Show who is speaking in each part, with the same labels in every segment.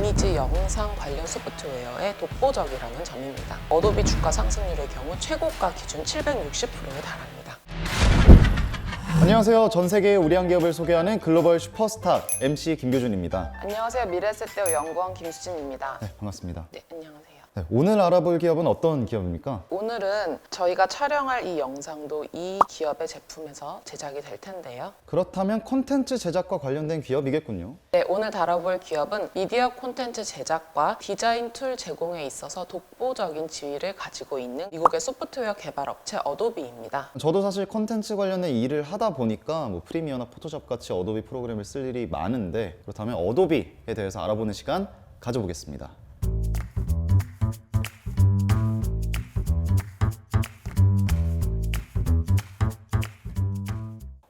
Speaker 1: 이미지 영상 관련 소프트웨어의 독보적이라는 점입니다. 어도비 주가 상승률의 경우 최고가 기준 760%에 달합니다.
Speaker 2: 안녕하세요. 전 세계의 우리한 기업을 소개하는 글로벌 슈퍼스타 MC 김교준입니다.
Speaker 1: 안녕하세요. 미래에셋대우 연구원 김수진입니다.
Speaker 2: 네, 반갑습니다.
Speaker 1: 네, 안녕하세요.
Speaker 2: 네, 오늘 알아볼 기업은 어떤 기업입니까?
Speaker 1: 오늘은 저희가 촬영할 이 영상도 이 기업의 제품에서 제작이 될 텐데요.
Speaker 2: 그렇다면 콘텐츠 제작과 관련된 기업이겠군요.
Speaker 1: 네, 오늘 다뤄볼 기업은 미디어 콘텐츠 제작과 디자인 툴 제공에 있어서 독보적인 지위를 가지고 있는 미국의 소프트웨어 개발 업체 어도비입니다.
Speaker 2: 저도 사실 콘텐츠 관련된 일을 하다 보니까 프리미어나 포토샵 같이 어도비 프로그램을 쓸 일이 많은데, 그렇다면 어도비에 대해서 알아보는 시간 가져보겠습니다.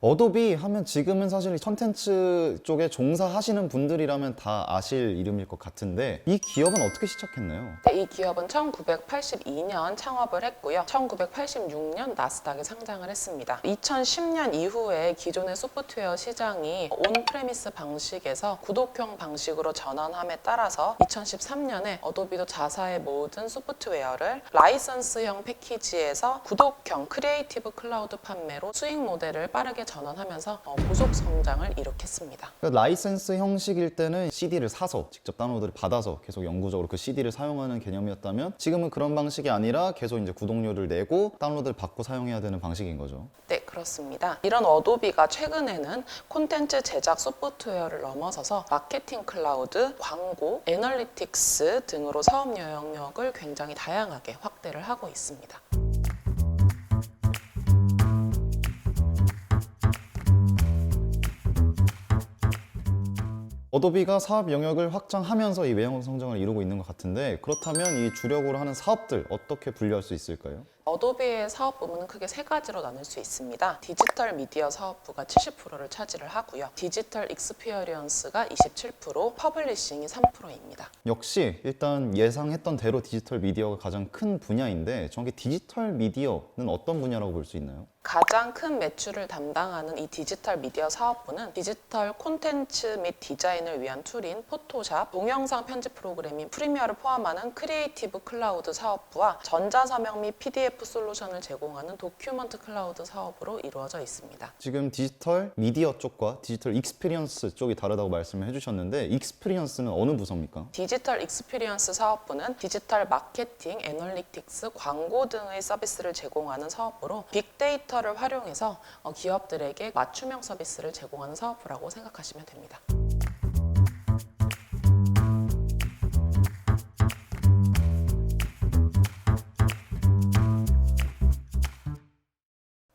Speaker 2: 어도비 하면 지금은 사실 컨텐츠 쪽에 종사하시는 분들이라면 다 아실 이름일 것 같은데, 이 기업은 어떻게 시작했나요?
Speaker 1: 네, 이 기업은 1982년 창업을 했고요. 1986년 나스닥에 상장을 했습니다. 2010년 이후에 기존의 소프트웨어 시장이 온프레미스 방식에서 구독형 방식으로 전환함에 따라서 2013년에 어도비도 자사의 모든 소프트웨어를 라이선스형 패키지에서 구독형 크리에이티브 클라우드 판매로 수익 모델을 빠르게 전환하면서 고속 성장을 이룩했습니다.
Speaker 2: 라이센스 형식일 때는 CD를 사서 직접 다운로드를 받아서 계속 영구적으로 그 CD를 사용하는 개념이었다면, 지금은 그런 방식이 아니라 계속 이제 구독료를 내고 다운로드를 받고 사용해야 되는 방식인 거죠.
Speaker 1: 네, 그렇습니다. 이런 어도비가 최근에는 콘텐츠 제작 소프트웨어를 넘어서서 마케팅 클라우드, 광고, 애널리틱스 등으로 사업 영역을 굉장히 다양하게 확대를 하고 있습니다.
Speaker 2: 어도비가 사업 영역을 확장하면서 이 외형 성장을 이루고 있는 것 같은데, 그렇다면 이 주력으로 하는 사업들 어떻게 분류할 수 있을까요?
Speaker 1: 어도비의 사업 부문은 크게 세 가지로 나눌 수 있습니다. 디지털 미디어 사업부가 70%를 차지를 하고요. 디지털 익스피리언스가 27%, 퍼블리싱이 3%입니다.
Speaker 2: 역시 일단 예상했던 대로 디지털 미디어가 가장 큰 분야인데, 정확히 디지털 미디어는 어떤 분야라고 볼 수 있나요?
Speaker 1: 가장 큰 매출을 담당하는 이 디지털 미디어 사업부는 디지털 콘텐츠 및 디자인을 위한 툴인 포토샵, 동영상 편집 프로그램인 프리미어를 포함하는 크리에이티브 클라우드 사업부와 전자서명 및 PDF 솔루션을 제공하는 도큐먼트 클라우드 사업으로 이루어져 있습니다.
Speaker 2: 지금 디지털 미디어 쪽과 디지털 익스피리언스 쪽이 다르다고 말씀을 해주셨는데, 익스피리언스는 어느 부서입니까?
Speaker 1: 디지털 익스피리언스 사업부는 디지털 마케팅, 애널리틱스, 광고 등의 서비스를 제공하는 사업부로 빅데이터를 활용해서 기업들에게 맞춤형 서비스를 제공하는 사업부라고 생각하시면 됩니다.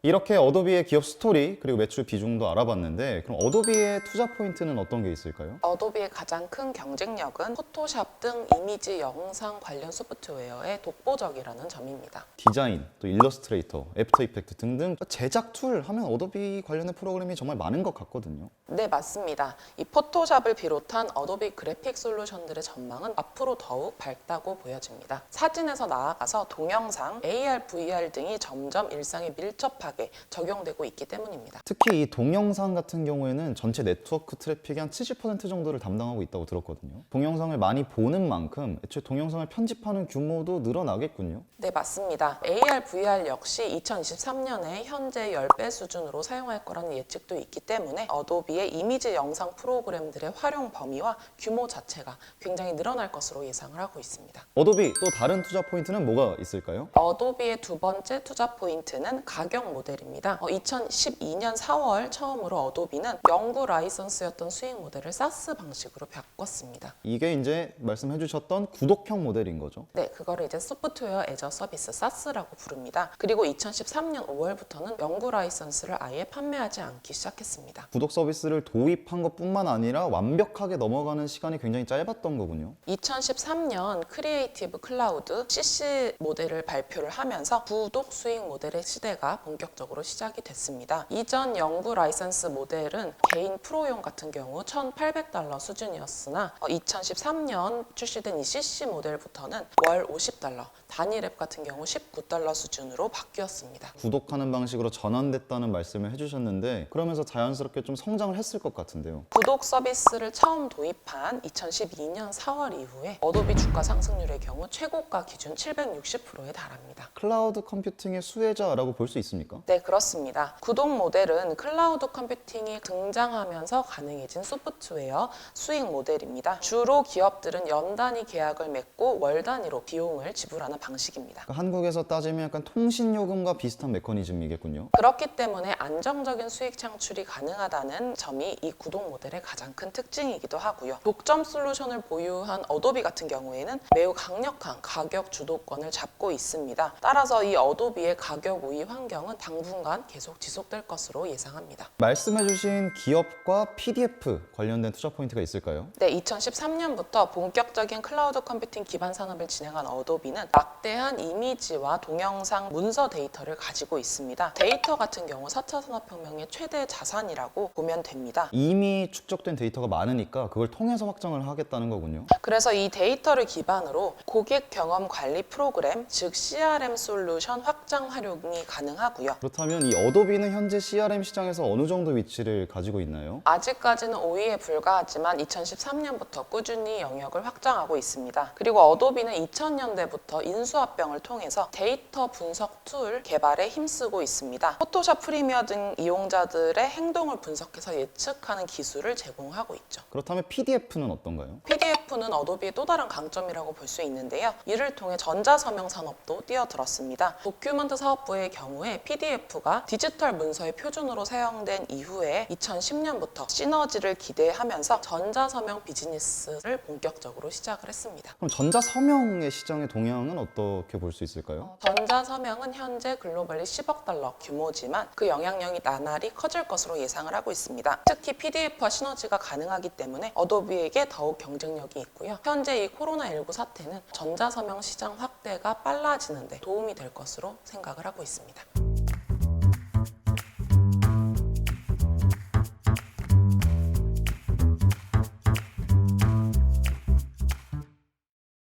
Speaker 2: 이렇게 어도비의 기업 스토리 그리고 매출 비중도 알아봤는데, 그럼 어도비의 투자 포인트는 어떤 게 있을까요?
Speaker 1: 어도비의 가장 큰 경쟁력은 포토샵 등 이미지 영상 관련 소프트웨어의 독보적이라는 점입니다.
Speaker 2: 디자인, 또 일러스트레이터, 애프터 이펙트 등등 제작 툴 하면 어도비 관련된 프로그램이 정말 많은 것 같거든요.
Speaker 1: 네, 맞습니다. 이 포토샵을 비롯한 어도비 그래픽 솔루션들의 전망은 앞으로 더욱 밝다고 보여집니다. 사진에서 나아가서 동영상, AR, VR 등이 점점 일상에 밀접하게 적용되고 있기 때문입니다.
Speaker 2: 특히 이 동영상 같은 경우에는 전체 네트워크 트래픽의 한 70% 정도를 담당하고 있다고 들었거든요. 동영상을 많이 보는 만큼 애초에 동영상을 편집하는 규모도 늘어나겠군요.
Speaker 1: 네, 맞습니다. AR, VR 역시 2023년에 현재 10배 수준으로 사용할 거라는 예측도 있기 때문에 어도비의 이미지 영상 프로그램들의 활용 범위와 규모 자체가 굉장히 늘어날 것으로 예상을 하고 있습니다.
Speaker 2: 어도비 또 다른 투자 포인트는 뭐가 있을까요?
Speaker 1: 어도비의 두 번째 투자 포인트는 가격 모델입니다. 2012년 4월 처음으로 어도비는 영구 라이선스였던 수익 모델을 사스 방식으로 바꿨습니다.
Speaker 2: 이게 이제 말씀해 주셨던 구독형 모델인 거죠.
Speaker 1: 네, 그거를 이제 소프트웨어 애저 서비스 사스라고 부릅니다. 그리고 2013년 5월부터는 영구 라이선스를 아예 판매하지 않기 시작했습니다.
Speaker 2: 구독 서비스를 도입한 것뿐만 아니라 완벽하게 넘어가는 시간이 굉장히 짧았던 거군요.
Speaker 1: 2013년 크리에이티브 클라우드 CC 모델을 발표를 하면서 구독 수익 모델의 시대가 본격적으로 본격적으로 시작이 됐습니다. 이전 영구 라이선스 모델은 개인 프로용 같은 경우 $1,800 수준이었으나 2013년 출시된 이 CC 모델부터는 월 $50, 단일 앱 같은 경우 $19 수준으로 바뀌었습니다.
Speaker 2: 구독하는 방식으로 전환됐다는 말씀을 해주셨는데 그러면서 자연스럽게 좀 성장을 했을 것 같은데요.
Speaker 1: 구독 서비스를 처음 도입한 2012년 4월 이후에 어도비 주가 상승률의 경우 최고가 기준 760%에 달합니다.
Speaker 2: 클라우드 컴퓨팅의 수혜자라고 볼 수 있습니까?
Speaker 1: 네, 그렇습니다. 구독 모델은 클라우드 컴퓨팅이 등장하면서 가능해진 소프트웨어 수익 모델입니다. 주로 기업들은 연 단위 계약을 맺고 월 단위로 비용을 지불하는 방식입니다.
Speaker 2: 그러니까 한국에서 따지면 약간 통신요금과 비슷한 메커니즘이겠군요.
Speaker 1: 그렇기 때문에 안정적인 수익 창출이 가능하다는 점이 이 구독 모델의 가장 큰 특징이기도 하고요. 독점 솔루션을 보유한 어도비 같은 경우에는 매우 강력한 가격 주도권을 잡고 있습니다. 따라서 이 어도비의 가격 우위 환경은 당분간 계속 지속될 것으로 예상합니다.
Speaker 2: 말씀해주신 기업과 PDF 관련된 투자 포인트가 있을까요?
Speaker 1: 네, 2013년부터 본격적인 클라우드 컴퓨팅 기반 산업을 진행한 어도비는 막대한 이미지와 동영상, 문서 데이터를 가지고 있습니다. 데이터 같은 경우 4차 산업혁명의 최대 자산이라고 보면 됩니다.
Speaker 2: 이미 축적된 데이터가 많으니까 그걸 통해서 확장을 하겠다는 거군요.
Speaker 1: 그래서 이 데이터를 기반으로 고객 경험 관리 프로그램, 즉 CRM 솔루션 확장 활용이 가능하고요.
Speaker 2: 그렇다면 이 어도비는 현재 CRM 시장에서 어느 정도 위치를 가지고 있나요?
Speaker 1: 아직까지는 5위에 불과하지만 2013년부터 꾸준히 영역을 확장하고 있습니다. 그리고 어도비는 2000년대부터 인수합병을 통해서 데이터 분석 툴 개발에 힘쓰고 있습니다. 포토샵 프리미어 등 이용자들의 행동을 분석해서 예측하는 기술을 제공하고 있죠.
Speaker 2: 그렇다면 PDF는 어떤가요?
Speaker 1: PDF는 어도비의 또 다른 강점이라고 볼 수 있는데요. 이를 통해 전자서명 산업도 뛰어들었습니다. 도큐먼트 사업부의 경우에 PDF가 디지털 문서의 표준으로 사용된 이후에 2010년부터 시너지를 기대하면서 전자서명 비즈니스를 본격적으로 시작을 했습니다.
Speaker 2: 그럼 전자서명의 시장의 동향은 어떻게 볼 수 있을까요?
Speaker 1: 전자서명은 현재 글로벌리 $10억 규모지만 그 영향력이 나날이 커질 것으로 예상을 하고 있습니다. 특히 PDF와 시너지가 가능하기 때문에 어도비에게 더욱 경쟁력이 있고요. 현재 이 코로나19 사태는 전자서명 시장 확대가 빨라지는 데 도움이 될 것으로 생각을 하고 있습니다.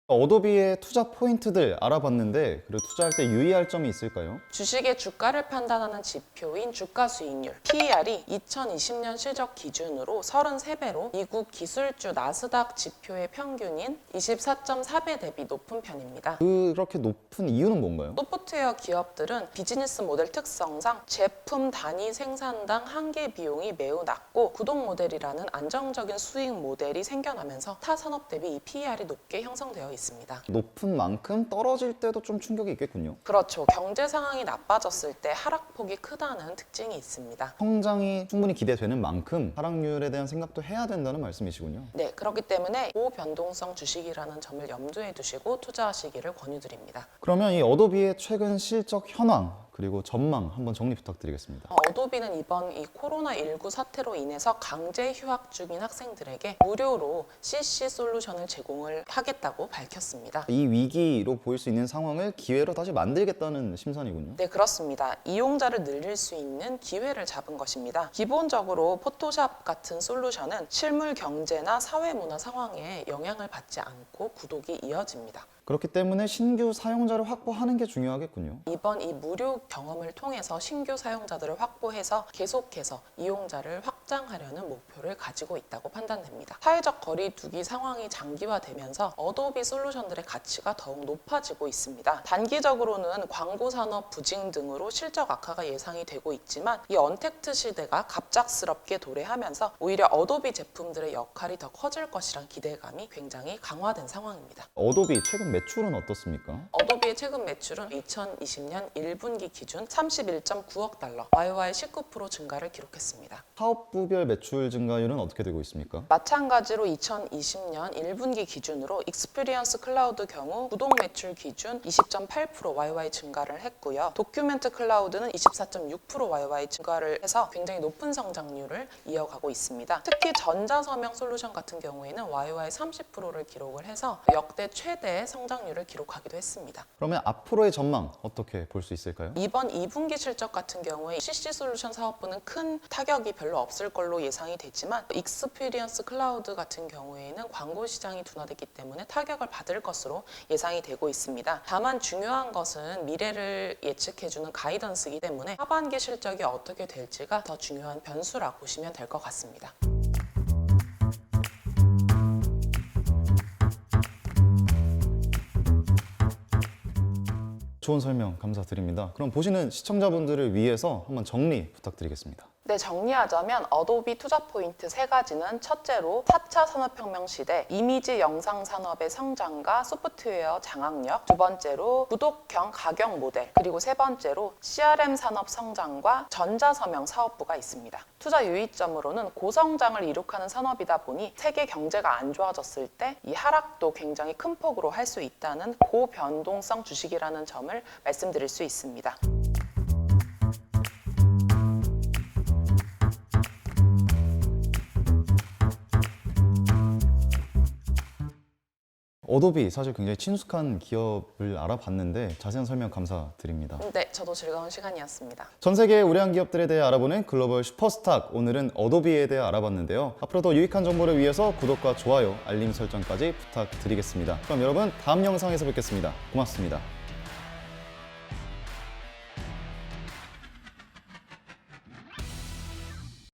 Speaker 2: 어도비의 투자 포인트들 알아봤는데 그리고 투자할 때 유의할 점이 있을까요?
Speaker 1: 주식의 주가를 판단하는 지표인 주가 수익률 PER이 2020년 실적 기준으로 33배로 미국 기술주 나스닥 지표의 평균인 24.4배 대비 높은 편입니다.
Speaker 2: 그렇게 높은 이유는 뭔가요?
Speaker 1: 소프트웨어 기업들은 비즈니스 모델 특성상 제품 단위 생산당 한계 비용이 매우 낮고 구독 모델이라는 안정적인 수익 모델이 생겨나면서 타 산업 대비 이 PER이 높게 형성되어 있습니다.
Speaker 2: 높은 만큼 떨어질 때도 좀 충격이 있겠군요.
Speaker 1: 그렇죠. 경제 상황이 나빠졌을 때 하락폭이 크다는 특징이 있습니다.
Speaker 2: 성장이 충분히 기대되는 만큼 하락률에 대한 생각도 해야 된다는 말씀이시군요.
Speaker 1: 네, 그렇기 때문에 고변동성 주식이라는 점을 염두에 두시고 투자하시기를 권유드립니다.
Speaker 2: 그러면 이 어도비의 최근 실적 현황 그리고 전망 한번 정리 부탁드리겠습니다.
Speaker 1: 어도비는 이번 이 코로나19 사태로 인해서 강제 휴학 중인 학생들에게 무료로 CC 솔루션을 제공을 하겠다고 밝혔습니다.
Speaker 2: 이 위기로 보일 수 있는 상황을 기회로 다시 만들겠다는 심산이군요.
Speaker 1: 네, 그렇습니다. 이용자를 늘릴 수 있는 기회를 잡은 것입니다. 기본적으로 포토샵 같은 솔루션은 실물 경제나 사회문화 상황에 영향을 받지 않고 구독이 이어집니다.
Speaker 2: 그렇기 때문에 신규 사용자를 확보하는 게 중요하겠군요.
Speaker 1: 이번 이 무료 경험을 통해서 신규 사용자들을 확보해서 계속해서 이용자를 확장하려는 목표를 가지고 있다고 판단됩니다. 사회적 거리두기 상황이 장기화되면서 어도비 솔루션들의 가치가 더욱 높아지고 있습니다. 단기적으로는 광고 산업 부진 등으로 실적 악화가 예상이 되고 있지만 이 언택트 시대가 갑작스럽게 도래하면서 오히려 어도비 제품들의 역할이 더 커질 것이란 기대감이 굉장히 강화된 상황입니다.
Speaker 2: 어도비 최근 매출은 어떻습니까?
Speaker 1: 어도비의 최근 매출은 2020년 1분기 기준 31.9억 달러, YOY 19% 증가를 기록했습니다.
Speaker 2: 사업부별 매출 증가율은 어떻게 되고 있습니까?
Speaker 1: 마찬가지로 2020년 1분기 기준으로 익스피리언스 클라우드 경우 구독 매출 기준 20.8% YOY 증가를 했고요. 도큐멘트 클라우드는 24.6% YOY 증가를 해서 굉장히 높은 성장률을 이어가고 있습니다. 특히 전자서명 솔루션 같은 경우에는 YOY 30%를 기록을 해서 역대 최대 성장 성장률을 기록하기도 했습니다.
Speaker 2: 그러면 앞으로의 전망 어떻게 볼 수 있을까요?
Speaker 1: 이번 2분기 실적 같은 경우에 CC솔루션 사업부는 큰 타격이 별로 없을 걸로 예상이 되지만 익스피리언스 클라우드 같은 경우에는 광고 시장이 둔화됐기 때문에 타격을 받을 것으로 예상이 되고 있습니다. 다만 중요한 것은 미래를 예측해주는 가이던스이기 때문에 하반기 실적이 어떻게 될지가 더 중요한 변수라고 보시면 될 것 같습니다.
Speaker 2: 좋은 설명 감사드립니다. 그럼 보시는 시청자분들을 위해서 한번 정리 부탁드리겠습니다.
Speaker 1: 네, 정리하자면 어도비 투자 포인트 세 가지는 첫째로 4차 산업혁명 시대 이미지 영상 산업의 성장과 소프트웨어 장악력, 두 번째로 구독형 가격 모델, 그리고 세 번째로 CRM 산업 성장과 전자서명 사업부가 있습니다. 투자 유의점으로는 고성장을 이룩하는 산업이다 보니 세계 경제가 안 좋아졌을 때 이 하락도 굉장히 큰 폭으로 할 수 있다는 고변동성 주식이라는 점을 말씀드릴 수 있습니다.
Speaker 2: 어도비 사실 굉장히 친숙한 기업을 알아봤는데 자세한 설명 감사드립니다.
Speaker 1: 네, 저도 즐거운 시간이었습니다.
Speaker 2: 전 세계의 우량한 기업들에 대해 알아보는 글로벌 슈퍼스탁, 오늘은 어도비에 대해 알아봤는데요. 앞으로 더 유익한 정보를 위해서 구독과 좋아요, 알림 설정까지 부탁드리겠습니다. 그럼 여러분 다음 영상에서 뵙겠습니다. 고맙습니다.